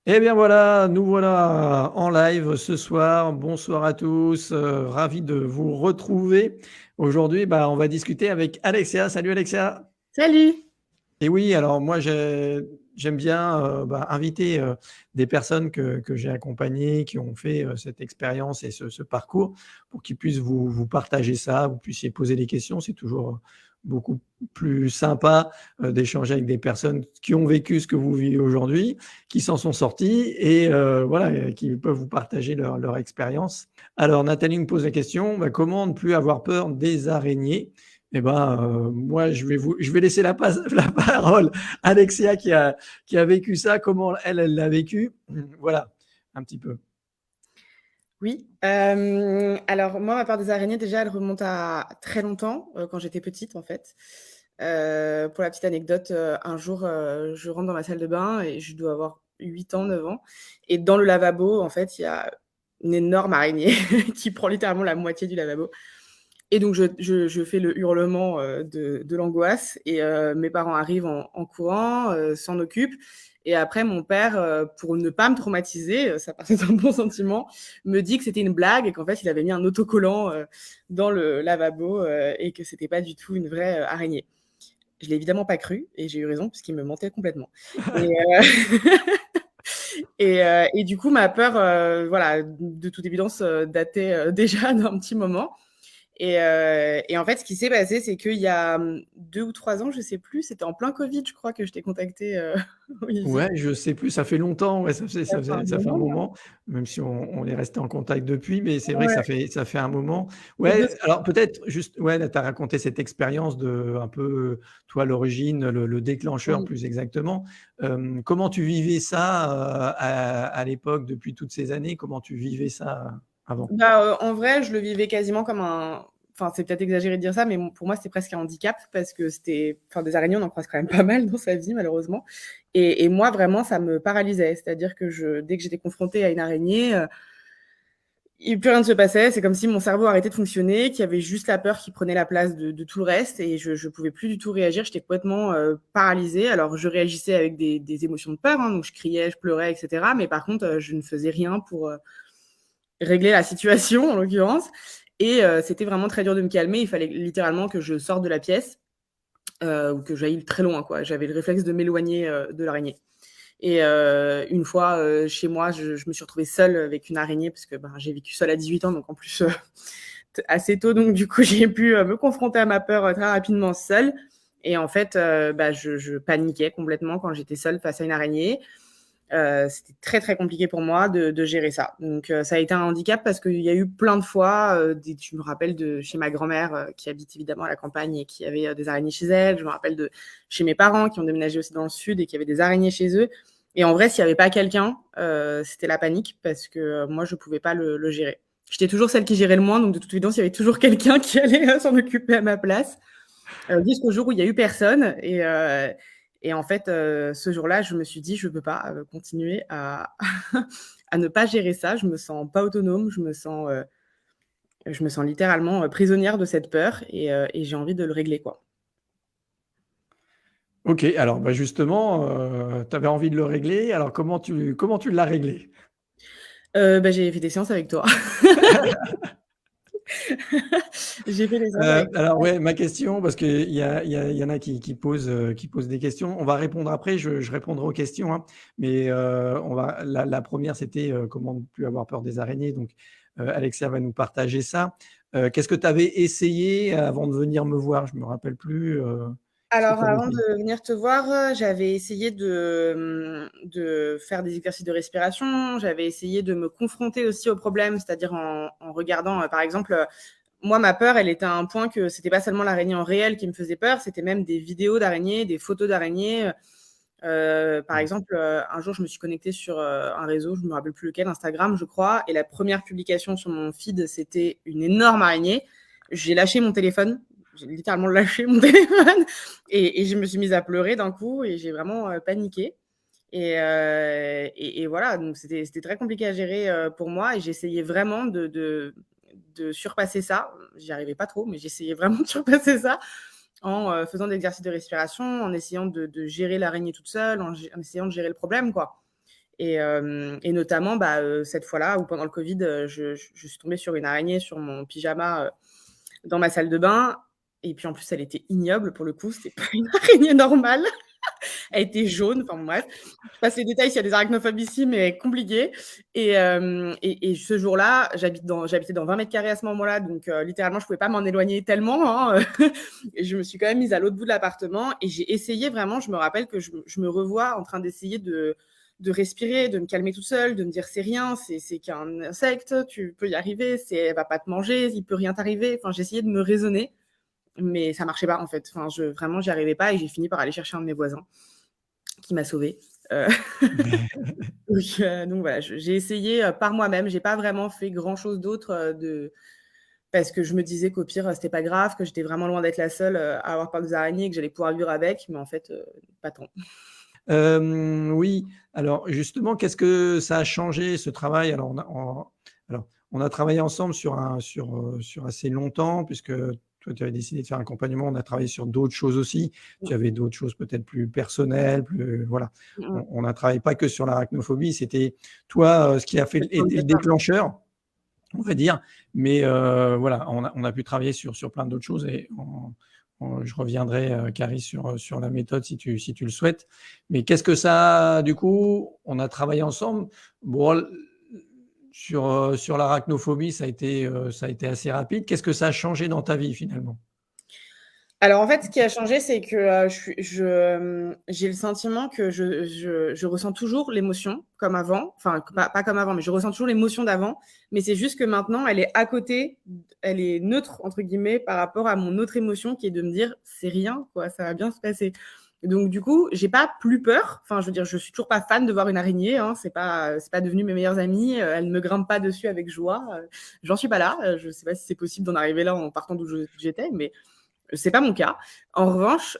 Eh bien voilà, nous voilà en live ce soir. Bonsoir à tous, ravi de vous retrouver. Aujourd'hui, on va discuter avec Alexia. Salut Alexia. Salut! Et oui, alors moi j'aime bien, inviter, des personnes que j'ai accompagnées, qui ont fait, cette expérience et ce parcours pour qu'ils puissent vous partager ça, vous puissiez poser des questions. C'est toujours, beaucoup plus sympa, d'échanger avec des personnes qui ont vécu ce que vous vivez aujourd'hui, qui s'en sont sortis et voilà, qui peuvent vous partager leur expérience. Alors Nathalie me pose la question, comment ne plus avoir peur des araignées? Moi, je vais laisser la parole à Alexia qui a vécu ça, comment elle l'a vécu. Voilà, un petit peu. Oui, alors moi, ma peur des araignées, déjà, elle remonte à très longtemps, quand j'étais petite, en fait. Pour la petite anecdote, un jour, je rentre dans la salle de bain et je dois avoir 8 ans, 9 ans et dans le lavabo, en fait, il y a une énorme araignée qui prend littéralement la moitié du lavabo et donc je fais le hurlement, de l'angoisse et mes parents arrivent en courant, s'en occupent et après mon père, pour ne pas me traumatiser, ça partait d'un bon sentiment, me dit que c'était une blague et qu'en fait, il avait mis un autocollant, dans le lavabo, et que c'était pas du tout une vraie, araignée. Je l'ai évidemment pas cru et j'ai eu raison puisqu'il me mentait complètement et et du coup, ma peur, voilà, de toute évidence, datait, déjà d'un petit moment et en fait, ce qui s'est passé, c'est qu'il y a, 2 ou 3 ans, je sais plus, c'était en plein covid, je crois, que je t'ai contacté Olivier. Ouais, je sais plus, ça fait longtemps, ouais, Ça fait un ça fait un moment moment, même si on est resté en contact depuis, mais c'est vrai que ouais, ça fait un moment. et 2 Ouais, alors peut-être juste, ouais, là, tu as raconté cette expérience de un peu, toi, l'origine, le déclencheur oui. plus exactement. Comment tu vivais ça, à l'époque, depuis toutes ces années? Comment tu vivais ça, avant? En vrai, je le vivais quasiment comme un enfin, c'est peut-être exagéré de dire ça, mais pour moi, c'était presque un handicap parce que des araignées, on en croise quand même pas mal dans sa vie, malheureusement et moi, vraiment, ça me paralysait. C'est-à-dire que dès que j'étais confrontée à une araignée, et plus rien ne se passait. C'est comme si mon cerveau arrêtait de fonctionner, qu'il y avait juste la peur qui prenait la place de tout le reste et je pouvais plus du tout réagir. J'étais complètement, paralysée. Alors je réagissais avec des émotions de peur, hein, donc je criais, je pleurais et cetera, mais par contre, je ne faisais rien pour, régler la situation, en l'occurrence et c'était vraiment très dur de me calmer. Il fallait littéralement que je sorte de la pièce, ou que j'aille très loin, quoi. J'avais le réflexe de m'éloigner, de l'araignée et une fois, chez moi, je me suis retrouvée seule avec une araignée parce que, j'ai vécu seule à 18 ans, donc en plus, assez tôt, donc du coup, j'ai pu, me confronter à ma peur, très rapidement seule et en fait, je paniquais complètement quand j'étais seule face à une araignée. C'était très, très compliqué pour moi de gérer ça. Donc ça a été un handicap parce qu'il y a eu plein de fois, je me rappelle de chez ma grand-mère, qui habite évidemment à la campagne et qui avait, des araignées chez elle. Je me rappelle de chez mes parents qui ont déménagé aussi dans le sud et qui avaient des araignées chez eux et en vrai, s'il y avait pas quelqu'un, c'était la panique parce que, moi, je pouvais pas le gérer. J'étais toujours celle qui gérait le moins, donc de toute évidence, il y avait toujours quelqu'un qui allait, s'en occuper à ma place. Jusqu'au jour où il y a eu personne et en fait, ce jour-là, je me suis dit: «Je peux pas, continuer à à ne pas gérer ça. Je me sens pas autonome, je me sens littéralement, prisonnière de cette peur et j'ai envie de le régler, quoi». OK, alors, justement, tu avais envie de le régler, alors comment tu l'as réglé? J'ai fait des séances avec toi. J'ai fait des séances avec Alors ouais, ma question, parce qu'il y en a qui posent des questions. On va répondre après, je répondrai aux questions, hein, mais on va la 1re c'était, comment ne plus avoir peur des araignées, donc Alexia va nous partager ça. Qu'est-ce que tu avais essayé avant de venir me voir? Je me rappelle plus, qu'est-ce que Alors tu avais avant essayé? de venir te voir, j'avais essayé de faire des exercices de respiration. J'avais essayé de me confronter aussi au problème, c'est-à-dire en regardant, par exemple, moi ma peur, elle était à un point que c'était pas seulement l'araignée en réel qui me faisait peur, c'était même des vidéos d'araignées, des photos d'araignées. Par Mmh. exemple, un jour je me suis connectée sur, un réseau, je me rappelle plus lequel, Instagram je crois et la première publication sur mon feed, c'était une énorme araignée. J'ai lâché mon téléphone, j'ai littéralement lâché mon téléphone et je me suis mise à pleurer d'un coup et j'ai vraiment, paniqué et voilà, donc c'était très compliqué à gérer, pour moi et j'essayais vraiment de surpasser ça. J'y arrivais pas trop, mais j'essayais vraiment de surpasser ça en, faisant des exercices de respiration, en essayant de gérer l'araignée toute seule, en essayant de gérer le problème, quoi Et notamment, cette fois-là où pendant le Covid, je suis tombée sur une araignée sur mon pyjama dans ma salle de bain. Et puis en plus, elle était ignoble pour le coup, c'était pas une araignée normale. Elle était jaune, enfin bref. Je passe les détails s'il y a des arachnophobes ici, mais compliqué. Et ce jour-là, j'habitais dans 20 mètres carrés à ce moment-là, donc littéralement, je pouvais pas m'en éloigner tellement. Hein. Et je me suis quand même mise à l'autre bout de l'appartement et j'ai essayé vraiment, je me rappelle que je me revois en train d'essayer de respirer, de me calmer toute seule, de me dire c'est rien, c'est qu'un insecte, tu peux y arriver, elle va pas te manger, il peut rien t'arriver. Enfin, j'essayais de me raisonner, mais ça marchait pas en fait. Enfin, vraiment, j'y arrivais pas et j'ai fini par aller chercher un de mes voisins qui m'a sauvée. Donc voilà, j'ai essayé par moi-même. J'ai pas vraiment fait grand-chose d'autre parce que je me disais qu'au pire, c'était pas grave, que j'étais vraiment loin d'être la seule à avoir peur des araignées et que j'allais pouvoir vivre avec, mais en fait, pas tant. Oui, alors justement, qu'est-ce que ça a changé ce travail? Alors on a travaillé ensemble sur assez longtemps puisque toi tu avais décidé de faire un accompagnement, on a travaillé sur d'autres choses aussi. Tu avais d'autres choses peut-être plus personnelles, plus voilà. Mmh. On n'a travaillé pas que sur l'arachnophobie, c'était toi, ce qui a été le déclencheur, on va dire. Mais voilà, on a pu travailler sur plein d'autres choses et je reviendrai, Carrie, sur la méthode si tu le souhaites. Mais qu'est-ce que ça du coup, on a travaillé ensemble. Bon, sur l'arachnophobie, ça a été assez rapide. Qu'est-ce que ça a changé dans ta vie finalement? Alors en fait, ce qui a changé, c'est que j'ai le sentiment que je ressens toujours l'émotion comme avant. Enfin, pas comme avant, mais je ressens toujours l'émotion d'avant. Mais c'est juste que maintenant, elle est à côté, elle est neutre, entre guillemets, par rapport à mon autre émotion qui est de me dire, c'est rien, quoi, ça va bien se passer. Donc du coup, j'ai pas plus peur. Enfin, je veux dire, je suis toujours pas fan de voir une araignée. Hein. C'est pas devenu mes meilleures amies. Elles ne me grimpent pas dessus avec joie. J'en suis pas là. Je sais pas si c'est possible d'en arriver là en partant d'où j'étais, mais c'est pas mon cas. En revanche,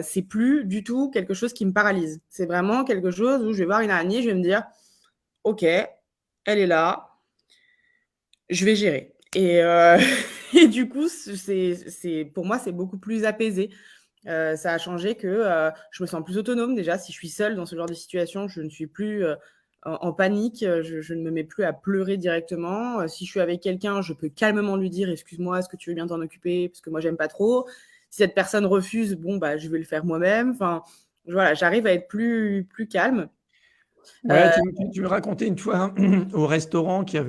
c'est plus du tout quelque chose qui me paralyse. C'est vraiment quelque chose où je vais voir une araignée, je vais me dire, ok, elle est là, je vais gérer. Et du coup, pour moi, c'est beaucoup plus apaisé. Ça a changé que je me sens plus autonome déjà. Si je suis seule dans ce genre de situation, je ne suis plus en panique. Je ne me mets plus à pleurer directement. Si je suis avec quelqu'un, je peux calmement lui dire excuse-moi, est-ce que tu veux bien t'en occuper parce que moi j'aime pas trop. Si cette personne refuse, bon bah je vais le faire moi-même. Enfin voilà, j'arrive à être plus calme. Ouais, tu me racontais une fois au restaurant qu'il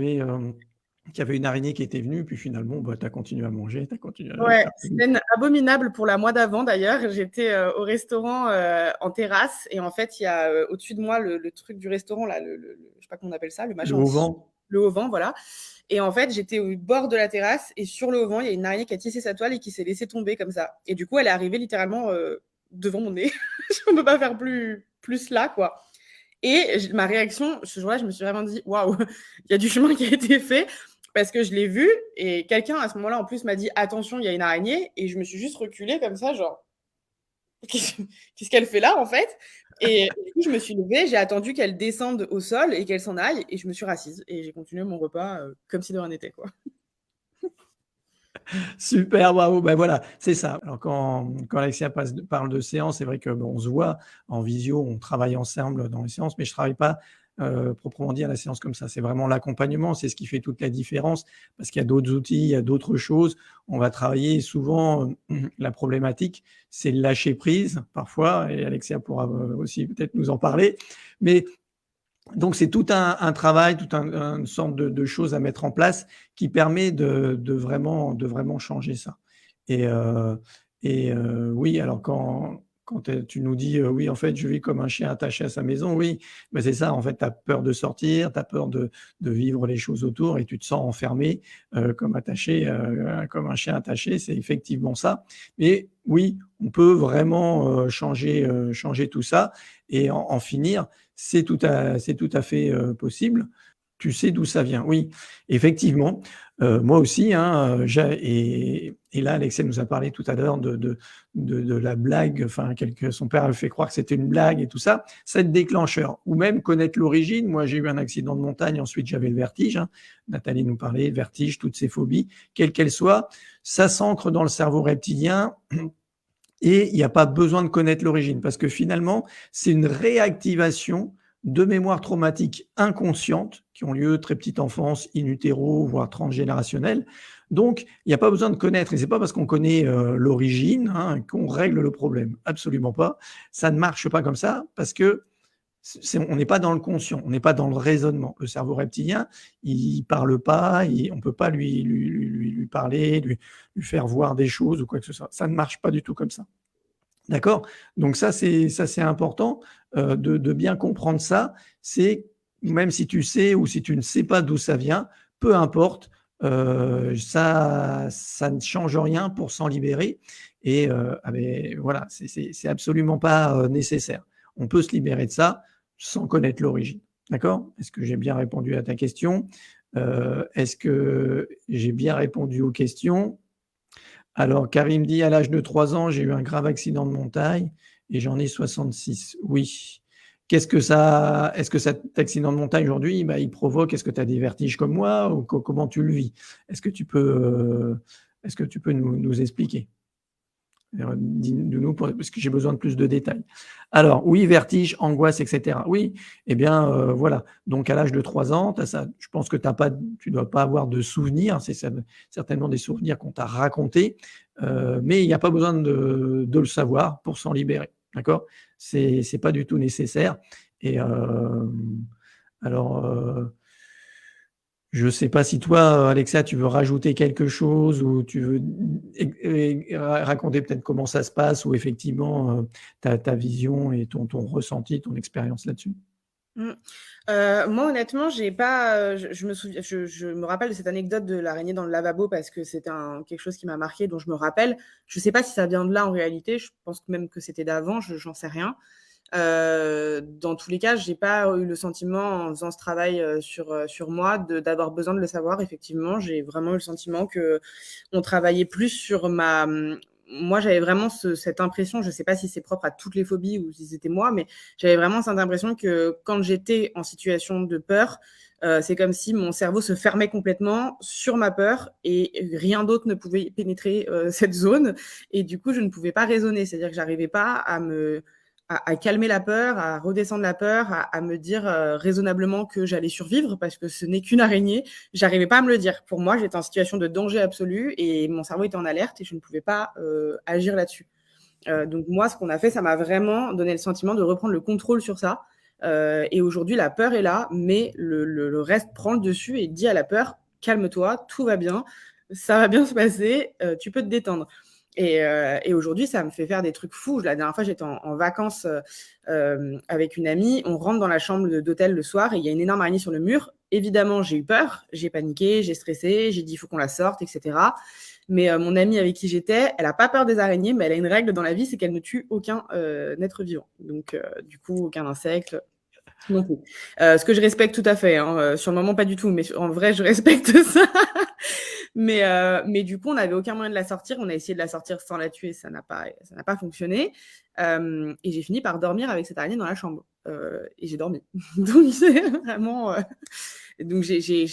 y avait une araignée qui était venue, puis finalement, bah, tu as continué à manger, tu as continué à Ouais, faire tes scène abominable pour la mois d'avant d'ailleurs. J'étais au restaurant en terrasse et en fait il y a au-dessus de moi le truc du restaurant là, je sais pas comment on appelle ça, le le machin, haut-vent. le haut-vent, voilà. Et en fait j'étais au bord de la terrasse et sur le haut-vent il y a une araignée qui a tissé sa toile et qui s'est laissée tomber comme ça. Et du coup elle est arrivée littéralement devant mon nez. Je ne peux pas faire plus là quoi. Et ma réaction ce jour-là, je me suis vraiment dit waouh, il y a du chemin qui a été fait. Parce que je l'ai vu et quelqu'un à ce moment-là en plus m'a dit attention, il y a une araignée et je me suis juste reculée comme ça, genre qu'est-ce qu'elle fait là en fait. Et du coup, je me suis levée, j'ai attendu qu'elle descende au sol et qu'elle s'en aille et je me suis rassise et j'ai continué mon repas comme si de rien n'était quoi. Super, waouh, ben voilà, c'est ça. Alors quand Alexia parle de séance, c'est vrai que, bon, on se voit en visio, on travaille ensemble dans les séances, mais je travaille pas, proprement dit à la séance comme ça. C'est vraiment l'accompagnement, c'est ce qui fait toute la différence parce qu'il y a d'autres outils, il y a d'autres choses. On va travailler souvent, la problématique, c'est le lâcher prise parfois et Alexia pourra, aussi peut-être nous en parler. Mais donc c'est tout un travail, une sorte de choses à mettre en place qui permet de vraiment changer ça. Et oui, alors quand tu nous dis: «Oui, en fait, je vis comme un chien attaché à sa maison», oui, bah, c'est ça, en fait, tu as peur de sortir, tu as peur de vivre les choses autour et tu te sens enfermé, comme un chien attaché, c'est effectivement ça. Mais oui, on peut vraiment, changer tout ça et en finir. C'est tout à fait, possible. Tu sais d'où ça vient. Oui, effectivement, moi aussi, hein, et là, Alexia nous a parlé tout à l'heure de la blague, enfin, son père a fait croire que c'était une blague et tout ça. C'est le déclencheur ou même connaître l'origine. Moi, j'ai eu un accident de montagne, ensuite j'avais le vertige, hein. Nathalie nous parlait, le vertige, toutes ces phobies, quelles qu'elles soient, ça s'ancre dans le cerveau reptilien et il n'y a pas besoin de connaître l'origine parce que finalement, c'est une réactivation de mémoires traumatiques inconscientes qui ont lieu très petite enfance, in utero, voire transgénérationnelles. Donc, il n'y a pas besoin de connaître, et c'est pas parce qu'on connaît l'origine qu'on règle le problème. Absolument pas. Ça ne marche pas comme ça parce que on n'est pas dans le conscient, on n'est pas dans le raisonnement. Le cerveau reptilien, il parle pas, on ne peut pas lui parler, lui faire voir des choses ou quoi que ce soit. Ça ne marche pas du tout comme ça. D'accord? Donc ça, c'est important de bien comprendre ça. C'est même si tu sais ou si tu ne sais pas d'où ça vient, peu importe, ça ne change rien pour s'en libérer. Et voilà, c'est absolument pas nécessaire. On peut se libérer de ça sans connaître l'origine. D'accord? Est-ce que j'ai bien répondu à ta question? Est-ce que j'ai bien répondu aux questions? Alors, Karim dit, à l'âge de 3 ans, j'ai eu un grave accident de montagne et j'en ai 66. Oui. Est-ce que cet accident de montagne aujourd'hui, il provoque, est-ce que tu as des vertiges comme moi ou comment tu le vis? Est-ce que tu peux nous expliquer? Dis-nous parce que j'ai besoin de plus de détails. Alors, oui, vertige, angoisse, etc. Oui, eh bien, voilà. Donc, à l'âge de 3 ans, je pense que tu ne dois pas avoir de souvenirs. C'est certainement des souvenirs qu'on t'a racontés, mais il n'y a pas besoin de le savoir pour s'en libérer. D'accord? C'est pas du tout nécessaire. Et alors, je ne sais pas si toi, Alexa, tu veux rajouter quelque chose ou tu veux raconter peut-être comment ça se passe ou effectivement ta vision et ton ressenti, ton expérience là-dessus. Moi, honnêtement, j'ai pas. Je me rappelle de cette anecdote de l'araignée dans le lavabo parce que c'était quelque chose qui m'a marqué, dont je me rappelle. Je sais pas si ça vient de là en réalité. Je pense même que c'était d'avant. J'en sais rien. Dans tous les cas, j'ai pas eu le sentiment en faisant ce travail sur moi d'avoir besoin de le savoir. Effectivement, j'ai vraiment eu le sentiment que on travaillait plus sur moi, j'avais vraiment cette impression, je sais pas si c'est propre à toutes les phobies ou si c'était moi, mais j'avais vraiment cette impression que quand j'étais en situation de peur, c'est comme si mon cerveau se fermait complètement sur ma peur et rien d'autre ne pouvait pénétrer cette zone. Et du coup, je ne pouvais pas raisonner, c'est-à-dire que j'arrivais pas à calmer la peur, à redescendre la peur, à me dire raisonnablement que j'allais survivre parce que ce n'est qu'une araignée. J'arrivais pas à me le dire. Pour moi, j'étais en situation de danger absolu et mon cerveau était en alerte et je ne pouvais pas agir là-dessus. Donc moi, ce qu'on a fait, ça m'a vraiment donné le sentiment de reprendre le contrôle sur ça. Et aujourd'hui, la peur est là, mais le reste prend le dessus et dit à la peur, calme-toi, tout va bien, ça va bien se passer, tu peux te détendre. Et aujourd'hui, ça me fait faire des trucs fous. La dernière fois, j'étais en vacances avec une amie. On rentre dans la chambre d'hôtel le soir et il y a une énorme araignée sur le mur. Évidemment, j'ai eu peur, j'ai paniqué, j'ai stressé, j'ai dit il faut qu'on la sorte, etc. Mais mon amie avec qui j'étais, elle n'a pas peur des araignées, mais elle a une règle dans la vie, c'est qu'elle ne tue aucun être vivant. Donc, du coup, aucun insecte. Non plus. Ce que je respecte tout à fait. Sur le moment, pas du tout, mais en vrai, je respecte ça. Mais du coup, on n'avait aucun moyen de la sortir. On a essayé de la sortir sans la tuer, ça n'a pas fonctionné. Et j'ai fini par dormir avec cette araignée dans la chambre. Et j'ai dormi. Donc c'est vraiment. Donc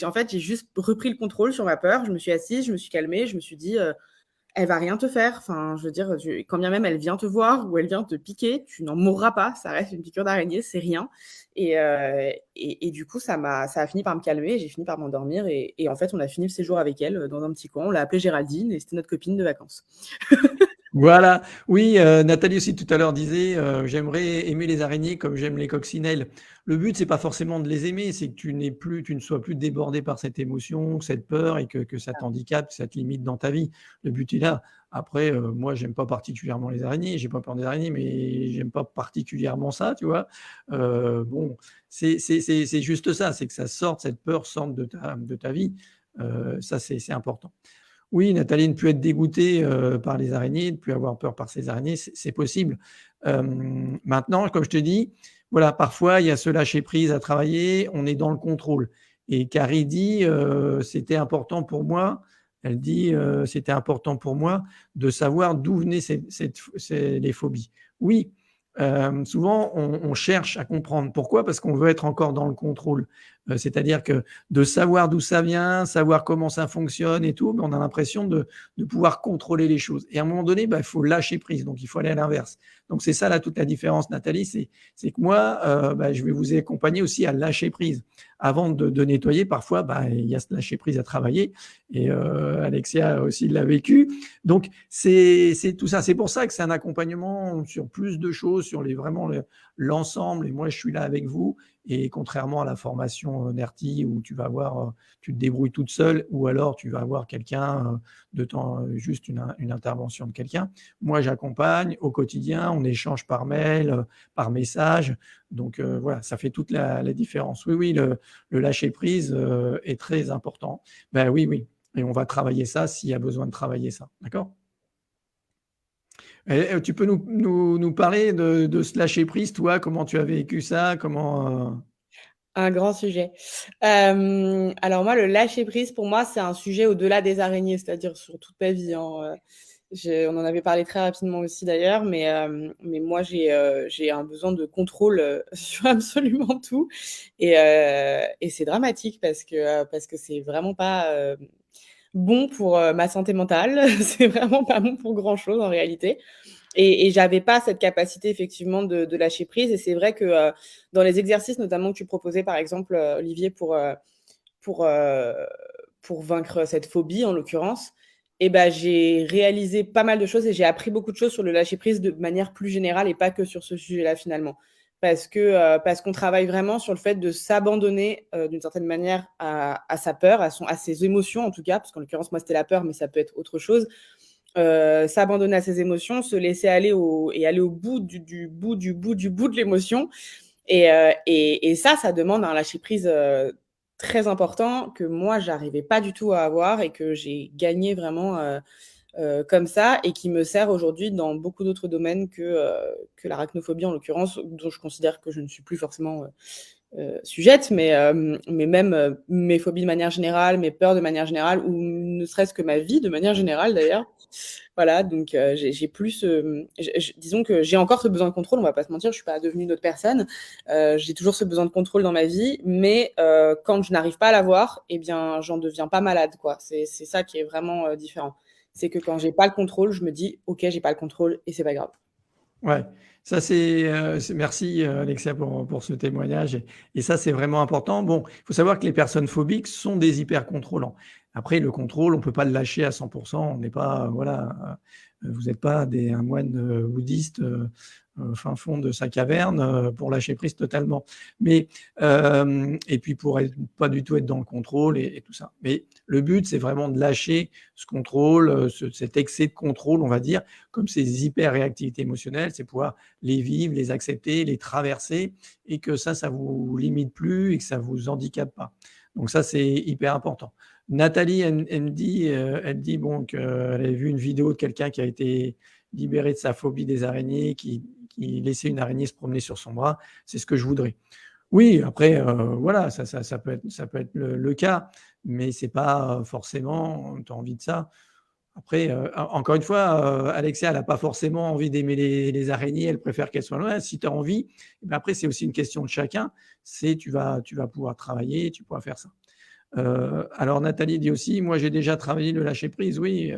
en fait, j'ai juste repris le contrôle sur ma peur. Je me suis assise, je me suis calmée, je me suis dit. Elle va rien te faire. Enfin, je veux dire, quand bien même elle vient te voir ou elle vient te piquer, tu n'en mourras pas. Ça reste une piqûre d'araignée, c'est rien. Et du coup, ça a fini par me calmer. J'ai fini par m'endormir. Et en fait, on a fini le séjour avec elle dans un petit coin. On l'a appelée Géraldine et c'était notre copine de vacances. Voilà. Oui, Nathalie aussi tout à l'heure disait, j'aimerais aimer les araignées comme j'aime les coccinelles. Le but, c'est pas forcément de les aimer, c'est que tu ne sois plus débordé par cette émotion, cette peur et que ça t'handicape, que ça te limite dans ta vie. Le but est là. Après, moi, j'aime pas particulièrement les araignées, j'ai pas peur des araignées, mais j'aime pas particulièrement ça, tu vois. Bon, c'est juste ça, c'est que ça sorte, cette peur sorte de ta vie. Ça, c'est important. Oui, Nathalie, ne plus être dégoûtée par les araignées, ne plus avoir peur par ces araignées, c'est possible. Maintenant, comme je te dis, voilà, parfois, il y a ce lâcher-prise à travailler, on est dans le contrôle. Et Carrie dit, c'était important pour moi, elle dit, c'était important pour moi de savoir d'où venaient les phobies. Oui, souvent, on cherche à comprendre. Pourquoi? Parce qu'on veut être encore dans le contrôle. C'est-à-dire que de savoir d'où ça vient, savoir comment ça fonctionne et tout, on a l'impression de pouvoir contrôler les choses. Et à un moment donné, il faut lâcher prise. Donc, il faut aller à l'inverse. Donc, c'est ça là toute la différence, Nathalie, c'est que moi, je vais vous accompagner aussi à lâcher prise. Avant de nettoyer, parfois, il y a ce lâcher prise à travailler et Alexia aussi l'a vécu. Donc, c'est tout ça. C'est pour ça que c'est un accompagnement sur plus de choses, sur vraiment l'ensemble. Et moi, je suis là avec vous. Et contrairement à la formation NERTI où tu vas avoir, tu te débrouilles toute seule, ou alors tu vas avoir quelqu'un juste une intervention de quelqu'un. Moi, j'accompagne au quotidien, on échange par mail, par message. Donc voilà, ça fait toute la différence. Oui, oui, le lâcher prise est très important. Ben oui, oui. Et on va travailler ça s'il y a besoin de travailler ça. D'accord? Tu peux nous parler de ce lâcher prise, toi, comment tu as vécu ça, comment. Un grand sujet. Alors moi, le lâcher prise, pour moi, c'est un sujet au-delà des araignées, c'est-à-dire sur toute ma vie, hein. On en avait parlé très rapidement aussi d'ailleurs, mais moi, j'ai un besoin de contrôle sur absolument tout. Et c'est dramatique parce que c'est vraiment pas bon pour ma santé mentale. C'est vraiment pas bon pour grand-chose en réalité. Et j'avais pas cette capacité effectivement de lâcher prise. Et c'est vrai que dans les exercices notamment que tu proposais, par exemple, Olivier, pour, euh, pour vaincre cette phobie en l'occurrence, et ben, j'ai réalisé pas mal de choses et j'ai appris beaucoup de choses sur le lâcher prise de manière plus générale et pas que sur ce sujet-là finalement. Parce qu'on travaille vraiment sur le fait de s'abandonner d'une certaine manière à sa peur, à ses émotions en tout cas, parce qu'en l'occurrence, moi, c'était la peur, mais ça peut être autre chose. S'abandonner à ses émotions, se laisser aller et aller au bout du bout de l'émotion. Et ça demande un lâcher prise très important que moi, j'arrivais pas du tout à avoir et que j'ai gagné vraiment comme ça et qui me sert aujourd'hui dans beaucoup d'autres domaines que l'arachnophobie en l'occurrence, dont je considère que je ne suis plus forcément sujette, mais même mes phobies de manière générale, mes peurs de manière générale, ou ne serait-ce que ma vie de manière générale d'ailleurs. Voilà, donc j'ai plus, disons que j'ai encore ce besoin de contrôle, on va pas se mentir, je suis pas devenue une autre personne. J'ai toujours ce besoin de contrôle dans ma vie, mais quand je n'arrive pas à l'avoir, eh bien, j'en deviens pas malade, quoi. C'est ça qui est vraiment différent. C'est que quand j'ai pas le contrôle, je me dis, ok, j'ai pas le contrôle et c'est pas grave. Ouais, ça merci Alexia pour ce témoignage et ça c'est vraiment important. Bon, il faut savoir que les personnes phobiques sont des hyper contrôlants. Après le contrôle, on peut pas le lâcher à 100. On n'est pas voilà, vous n'êtes pas un moine bouddhiste fin fond de sa caverne pour lâcher prise totalement. Mais et puis pour pas du tout être dans le contrôle et tout ça. Mais le but c'est vraiment de lâcher ce contrôle, cet excès de contrôle, on va dire, comme ces hyper-réactivités émotionnelles, c'est pouvoir les vivre, les accepter, les traverser, et que ça vous limite plus et que ça vous handicape pas. Donc ça, c'est hyper important. Nathalie, elle dit bon, qu'elle avait vu une vidéo de quelqu'un qui a été libéré de sa phobie des araignées, qui laissait une araignée se promener sur son bras. C'est ce que je voudrais. Oui, après, voilà, ça peut être le cas, mais c'est pas forcément, tu as envie de ça. Après, encore une fois, Alexia, elle n'a pas forcément envie d'aimer les araignées, elle préfère qu'elles soient loin. Si tu as envie, eh ben après, c'est aussi une question de chacun. Tu vas pouvoir travailler, tu pourras faire ça. Alors Nathalie dit aussi, moi j'ai déjà travaillé le lâcher prise. Oui,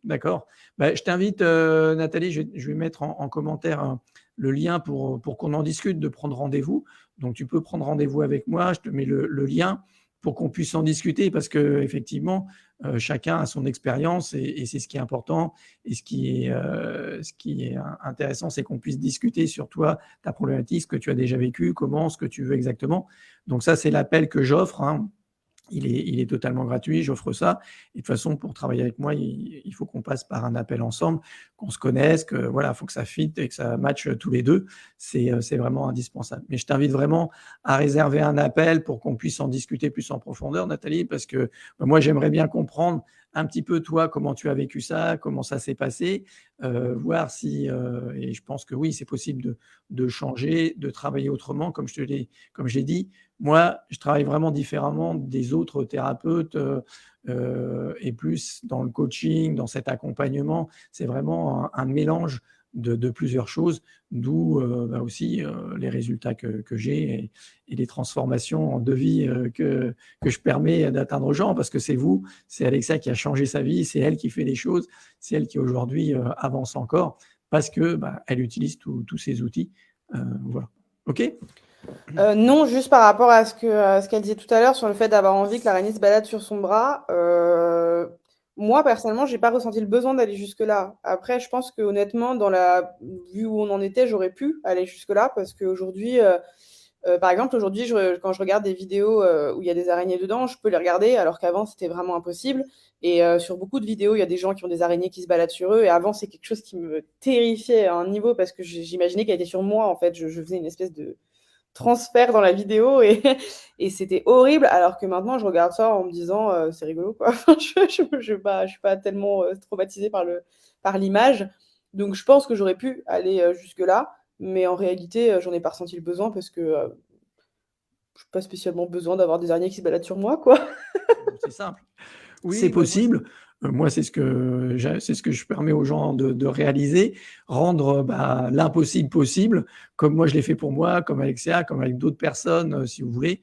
d'accord. Je t'invite, Nathalie, je vais mettre en commentaire le lien pour qu'on en discute, de prendre rendez-vous. Donc tu peux prendre rendez-vous avec moi, je te mets le lien pour qu'on puisse en discuter parce que effectivement, chacun a son expérience et c'est ce qui est important. Et ce qui est intéressant, c'est qu'on puisse discuter sur toi, ta problématique, ce que tu as déjà vécu, comment, ce que tu veux exactement. Donc ça, c'est l'appel que j'offre, hein. Il est totalement gratuit, j'offre ça. Et de toute façon, pour travailler avec moi, il faut qu'on passe par un appel ensemble, qu'on se connaisse, que voilà, il faut que ça fit et que ça matche tous les deux. C'est vraiment indispensable. Mais je t'invite vraiment à réserver un appel pour qu'on puisse en discuter plus en profondeur, Nathalie, parce que moi, j'aimerais bien comprendre un petit peu toi, comment tu as vécu ça, comment ça s'est passé, voir si, et je pense que oui, c'est possible de changer, de travailler autrement, comme je l'ai dit. Moi, je travaille vraiment différemment des autres thérapeutes et plus dans le coaching, dans cet accompagnement. C'est vraiment un mélange de plusieurs choses, d'où aussi les résultats que j'ai et les transformations de vie que je permets d'atteindre aux gens, parce que c'est Alexia qui a changé sa vie, c'est elle qui fait les choses, c'est elle qui aujourd'hui avance encore. parce que elle utilise tous ces outils. Voilà. OK? Non, juste par rapport à ce qu'elle disait tout à l'heure sur le fait d'avoir envie que l'araignée se balade sur son bras. Moi, personnellement, j'ai pas ressenti le besoin d'aller jusque-là. Après, je pense que honnêtement, dans la vue où on en était, j'aurais pu aller jusque-là parce qu'aujourd'hui, par exemple, aujourd'hui, quand je regarde des vidéos où il y a des araignées dedans, je peux les regarder, alors qu'avant, c'était vraiment impossible. Et sur beaucoup de vidéos, il y a des gens qui ont des araignées qui se baladent sur eux. Et avant, c'est quelque chose qui me terrifiait à un niveau parce que j'imaginais qu'elle était sur moi. En fait, je faisais une espèce de transfert dans la vidéo et, et c'était horrible. Alors que maintenant, je regarde ça en me disant, c'est rigolo, quoi. Enfin, je suis pas tellement traumatisée par l'image. Donc, je pense que j'aurais pu aller jusque-là. Mais en réalité, j'en ai pas ressenti le besoin parce que j'ai pas spécialement besoin d'avoir des araignées qui se baladent sur moi, quoi. C'est simple. C'est Oui, bah, moi, possible. Moi, c'est ce que je permets aux gens de réaliser, rendre l'impossible possible, comme moi je l'ai fait pour moi, comme Alexia, comme avec d'autres personnes, si vous voulez.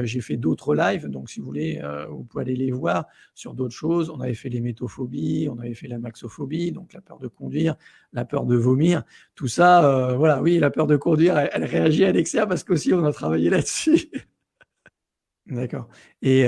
J'ai fait d'autres lives, donc si vous voulez, vous pouvez aller les voir sur d'autres choses. On avait fait les métophobies, on avait fait la maxophobie, donc la peur de conduire, la peur de vomir, tout ça. Voilà, oui, la peur de conduire, elle réagit Alexia parce qu'aussi on a travaillé là-dessus. D'accord. Et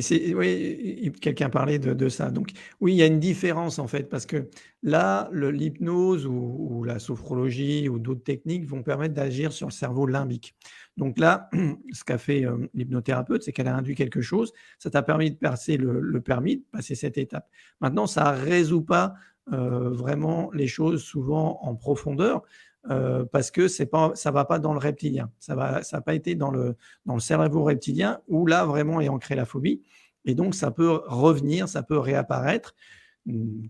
c'est oui, quelqu'un parlait de ça. Donc oui, il y a une différence en fait, parce que là, l'hypnose ou la sophrologie ou d'autres techniques vont permettre d'agir sur le cerveau limbique. Donc là, ce qu'a fait, l'hypnothérapeute, c'est qu'elle a induit quelque chose, ça t'a permis de passer le permis, de passer cette étape. Maintenant, ça résout pas, vraiment les choses souvent en profondeur, parce que ça va pas dans le reptilien. Ça a pas été dans le cerveau reptilien où là vraiment est ancrée la phobie. Et donc ça peut revenir, ça peut réapparaître.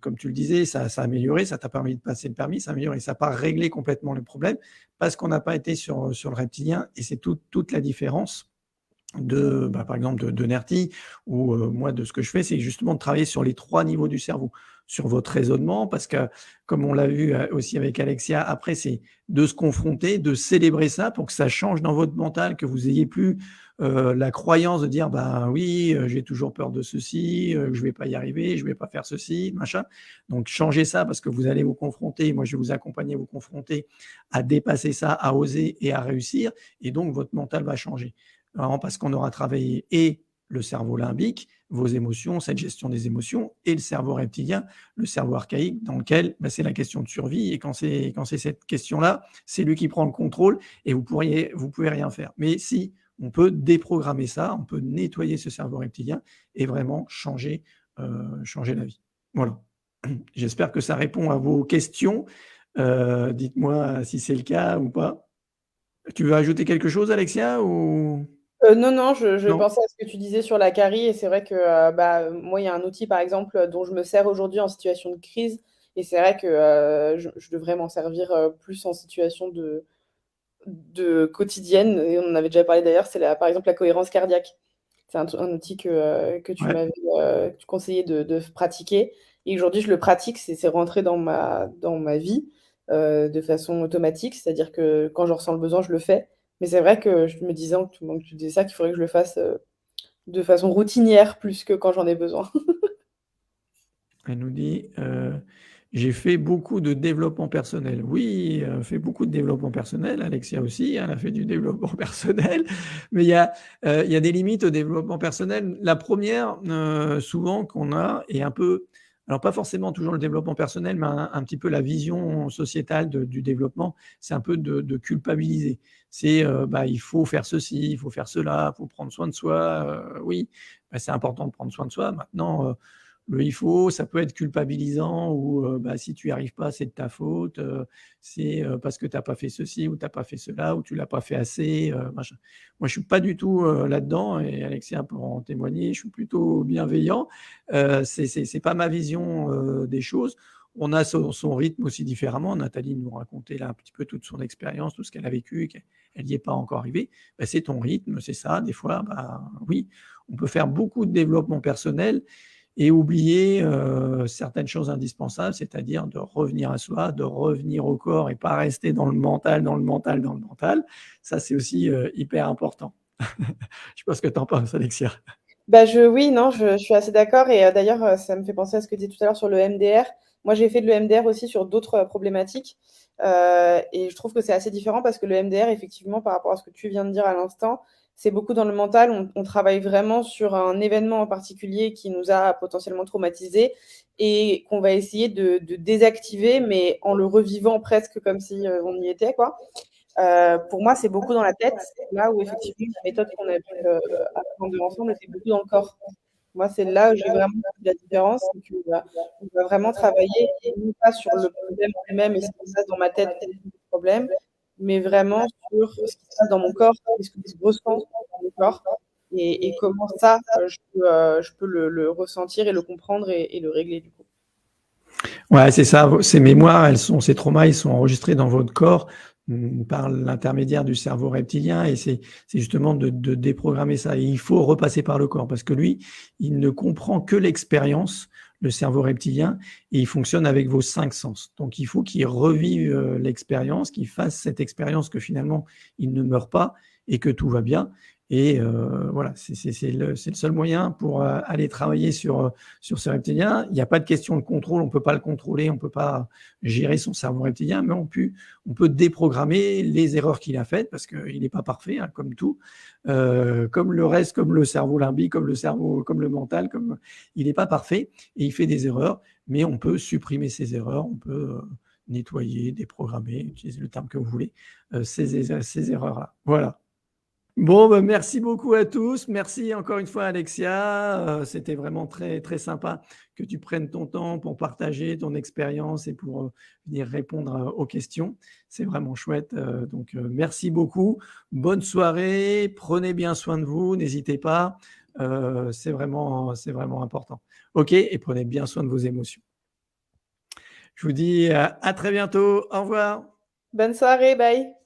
Comme tu le disais, ça a amélioré, ça t'a permis de passer le permis, ça a amélioré, ça n'a pas réglé complètement le problème parce qu'on n'a pas été sur le reptilien et c'est toute la différence par exemple, de NERTI ou moi, de ce que je fais, c'est justement de travailler sur les 3 niveaux du cerveau. Sur votre raisonnement, parce que comme on l'a vu aussi avec Alexia, après, c'est de se confronter, de célébrer ça pour que ça change dans votre mental, que vous ayez plus la croyance de dire oui, j'ai toujours peur de ceci, je vais pas y arriver, je vais pas faire ceci, machin. Donc changez ça parce que vous allez vous confronter. Moi, je vais vous accompagner, vous confronter à dépasser ça, à oser et à réussir. Et donc votre mental va changer. Vraiment parce qu'on aura travaillé et le cerveau limbique, vos émotions, cette gestion des émotions, et le cerveau reptilien, le cerveau archaïque, dans lequel c'est la question de survie. Et quand c'est cette question-là, c'est lui qui prend le contrôle et vous pouvez rien faire. Mais si on peut déprogrammer ça, on peut nettoyer ce cerveau reptilien et vraiment changer la vie. Voilà. J'espère que ça répond à vos questions. Dites-moi si c'est le cas ou pas. Tu veux ajouter quelque chose, Alexia, ou Non, non, je non? pensais à ce que tu disais sur la carie et c'est vrai que moi, il y a un outil, par exemple, dont je me sers aujourd'hui en situation de crise et c'est vrai que je devrais m'en servir plus en situation de quotidienne. Et on en avait déjà parlé d'ailleurs, c'est par exemple la cohérence cardiaque. C'est un outil que tu Ouais. m'avais que tu conseillais de pratiquer. Et aujourd'hui, je le pratique, c'est rentré dans ma vie de façon automatique. C'est-à-dire que quand je ressens le besoin, je le fais. Mais c'est vrai que je me disais, donc tu disais ça, qu'il faudrait que je le fasse de façon routinière plus que quand j'en ai besoin. Elle nous dit, j'ai fait beaucoup de développement personnel. Oui, fait beaucoup de développement personnel. Alexia aussi, elle a fait du développement personnel. Mais il y a des limites au développement personnel. La première, souvent qu'on a est un peu, alors pas forcément toujours le développement personnel, mais un petit peu la vision sociétale du développement, c'est un peu de culpabiliser. C'est, il faut faire ceci, il faut faire cela, il faut prendre soin de soi. Oui, c'est important de prendre soin de soi. Maintenant, le il faut, ça peut être culpabilisant ou si tu n'y arrives pas, c'est de ta faute, c'est parce que tu n'as pas fait ceci ou tu n'as pas fait cela ou tu l'as pas fait assez, machin. Moi, je suis pas du tout là-dedans et Alexia peut en témoigner, je suis plutôt bienveillant. C'est pas ma vision des choses. On a son rythme aussi différemment. Nathalie nous racontait là un petit peu toute son expérience, tout ce qu'elle a vécu, qu'elle n'y est pas encore arrivée. C'est ton rythme, c'est ça. Des fois, oui, on peut faire beaucoup de développement personnel et oublier certaines choses indispensables, c'est-à-dire de revenir à soi, de revenir au corps et pas rester dans le mental, dans le mental, dans le mental. Ça, c'est aussi hyper important. Je sais pas ce que tu en penses, Alexia. Oui, non, je suis assez d'accord. Et d'ailleurs, ça me fait penser à ce que tu disais tout à l'heure sur le MDR. Moi, j'ai fait de l'EMDR aussi sur d'autres problématiques. Et je trouve que c'est assez différent parce que le MDR, effectivement, par rapport à ce que tu viens de dire à l'instant, c'est beaucoup dans le mental. On travaille vraiment sur un événement en particulier qui nous a potentiellement traumatisés et qu'on va essayer de désactiver, mais en le revivant presque comme si on y était, quoi. Pour moi, c'est beaucoup dans la tête, là où effectivement la méthode qu'on a pu apprendre ensemble, c'est beaucoup dans le corps. Moi, c'est là où j'ai vraiment vu la différence, c'est qu'on va vraiment travailler, non pas sur le problème en lui-même et ce qui se passe dans ma tête, le problème, mais vraiment sur ce qui se passe dans mon corps, qu'est-ce que je ressens dans mon corps et comment ça, je peux le ressentir et le comprendre et le régler du coup. Ouais, c'est ça. Ces mémoires, ces traumas, ils sont enregistrés dans votre corps par l'intermédiaire du cerveau reptilien et c'est justement de déprogrammer ça. Et il faut repasser par le corps parce que lui, il ne comprend que l'expérience, le cerveau reptilien, et il fonctionne avec vos 5 sens. Donc il faut qu'il revive l'expérience, qu'il fasse cette expérience que finalement, il ne meurt pas et que tout va bien. Et voilà, c'est le seul moyen pour aller travailler sur ce reptilien. Il n'y a pas de question de contrôle, on ne peut pas le contrôler, on ne peut pas gérer son cerveau reptilien, mais on peut déprogrammer les erreurs qu'il a faites, parce qu'il n'est pas parfait, hein, comme tout, comme le reste, comme le cerveau limbique, comme le cerveau, comme le mental, il n'est pas parfait, et il fait des erreurs, mais on peut supprimer ces erreurs, on peut nettoyer, déprogrammer, utilisez le terme que vous voulez, ces erreurs-là. Voilà. Bon, bah, merci beaucoup à tous. Merci encore une fois, Alexia. C'était vraiment très, très sympa que tu prennes ton temps pour partager ton expérience et pour venir répondre aux questions. C'est vraiment chouette. Donc, merci beaucoup. Bonne soirée. Prenez bien soin de vous. N'hésitez pas. C'est vraiment important. OK? Et prenez bien soin de vos émotions. Je vous dis à très bientôt. Au revoir. Bonne soirée, bye.